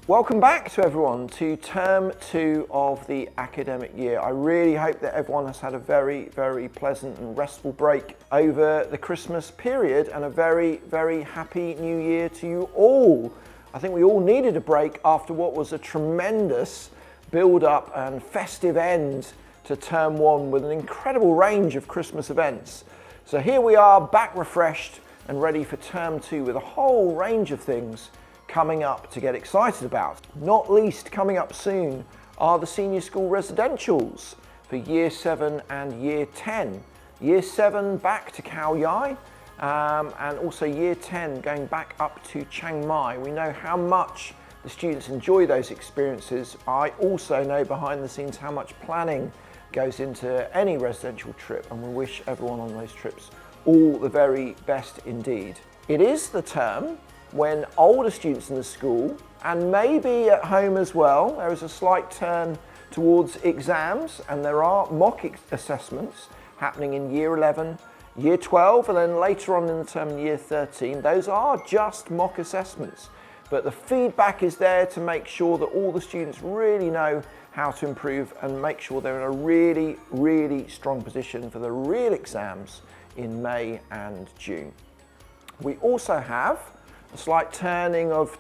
Welcome back to everyone to term 2 of the academic year. I really hope that everyone has had a very, very pleasant and restful break over the Christmas period and a very, very happy new year to you all. I think we all needed a break after what was a tremendous build-up and festive end to term 1 with an incredible range of Christmas events. So here we are, back refreshed and ready for term 2 with a whole range of things coming up to get excited about. Not least coming up soon are the senior school residentials for year 7 and year 10. Year 7 back to Khao Yai and also year 10 going back up to Chiang Mai. We know how much the students enjoy those experiences. I also know behind the scenes how much planning goes into any residential trip, and we wish everyone on those trips all the very best indeed. It is the term when older students in the school, and maybe at home as well, there is a slight turn towards exams, and there are mock assessments happening in year 11, year 12, and then later on in the term in year 13. Those are just mock assessments, but the feedback is there to make sure that all the students really know how to improve and make sure they're in a really, really strong position for the real exams in May and June. We also have a slight turning of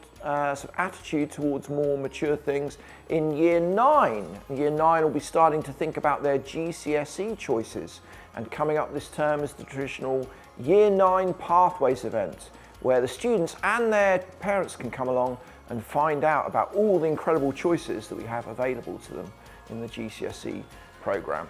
attitude towards more mature things in year 9. Year 9 will be starting to think about their GCSE choices, and coming up this term is the traditional year 9 pathways event where the students and their parents can come along and find out about all the incredible choices that we have available to them in the GCSE programme.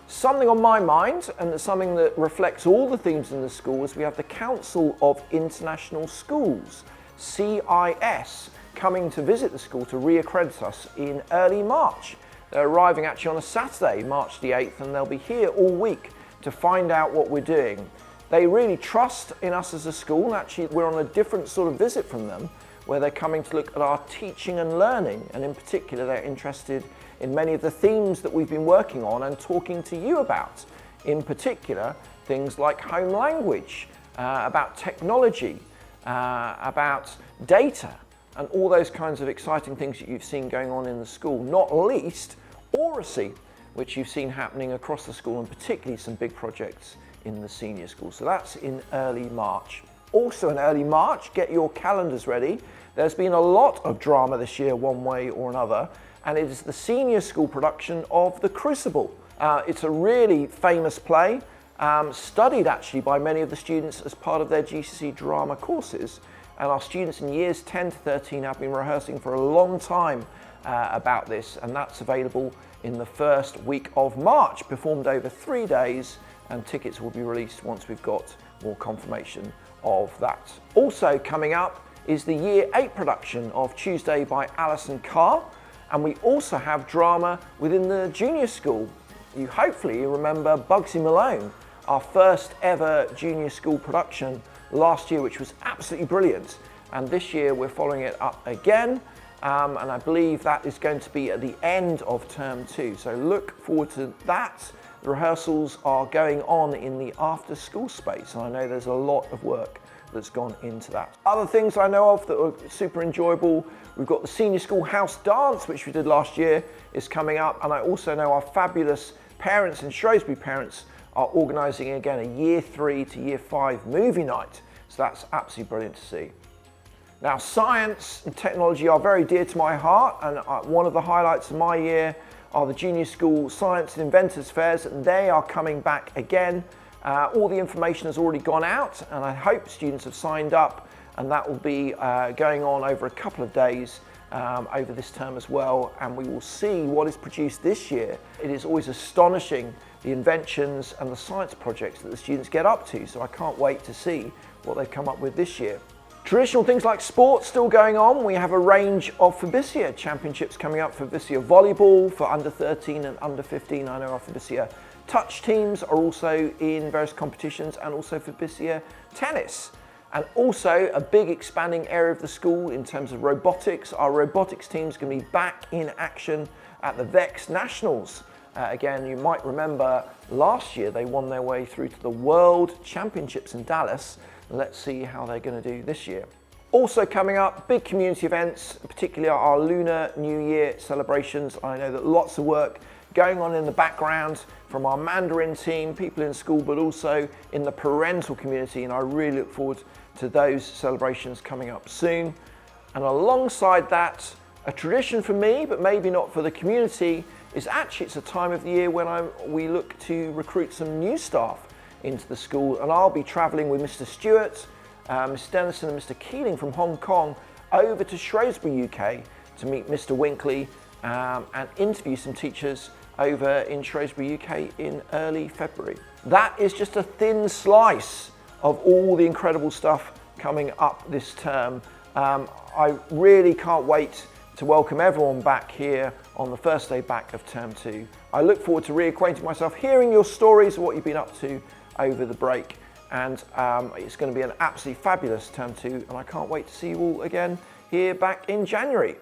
Something on my mind, and something that reflects all the themes in the school, is we have the Council of International Schools, CIS, coming to visit the school to reaccredit us in early March. They're arriving actually on a Saturday, March the 8th, and they'll be here all week to find out what we're doing. They really trust in us as a school, and actually we're on a different sort of visit from them, where they're coming to look at our teaching and learning, and in particular they're interested in many of the themes that we've been working on and talking to you about. In particular, things like home language, about technology, about data, and all those kinds of exciting things that you've seen going on in the school, not least oracy, which you've seen happening across the school, and particularly some big projects in the senior school. So that's in early March. Also in early March, get your calendars ready. There's been a lot of drama this year, one way or another, and it is the senior school production of The Crucible. It's a really famous play, studied actually by many of the students as part of their GCSE drama courses, and our students in years 10 to 13 have been rehearsing for a long time about this, and that's available in the first week of March, performed over 3 days, and tickets will be released once we've got more confirmation of that. Also coming up is the year 8 production of Tuesday by Alison Carr, and we also have drama within the junior school. You hopefully remember Bugsy Malone, our first ever junior school production last year, which was absolutely brilliant, and this year we're following it up again, and I believe that is going to be at the end of term 2, so look forward to that. The rehearsals are going on in the after school space, and I know there's a lot of work that's gone into that. Other things I know of that are super enjoyable, we've got the senior school house dance, which we did last year, is coming up, and I also know our fabulous parents and Shrewsbury parents are organising again a year 3 to year 5 movie night, so that's absolutely brilliant to see. Now, science and technology are very dear to my heart, and one of the highlights of my year are the junior school science and inventors fairs, and they are coming back again. All the information has already gone out, and I hope students have signed up, and that will be going on over a couple of days over this term as well, and we will see what is produced this year. It is always astonishing, the inventions and the science projects that the students get up to, so I can't wait to see what they've come up with this year. Traditional things like sports still going on. We have a range of Fabicia championships coming up. Fabicia volleyball for under 13 and under 15. I know our Fabicia touch teams are also in various competitions, and also Fabicia tennis. And also a big expanding area of the school in terms of robotics. Our robotics team is going to be back in action at the VEX Nationals. Again, you might remember last year they won their way through to the World Championships in Dallas. Let's see how they're going to do this year. Also coming up, big community events, particularly our Lunar New Year celebrations. I know that lots of work going on in the background from our Mandarin team, people in school, but also in the parental community, and I really look forward to those celebrations coming up soon. And alongside that, a tradition for me, but maybe not for the community, is actually it's a time of the year when we look to recruit some new staff into the school, and I'll be travelling with Mr. Stewart, Ms. Dennison and Mr. Keeling from Hong Kong over to Shrewsbury, UK to meet Mr. Winkley and interview some teachers over in Shrewsbury, UK in early February. That is just a thin slice of all the incredible stuff coming up this term. I really can't wait to welcome everyone back here on the first day back of term 2. I look forward to reacquainting myself, hearing your stories of what you've been up to over the break, and it's going to be an absolutely fabulous term 2, and I can't wait to see you all again here back in January.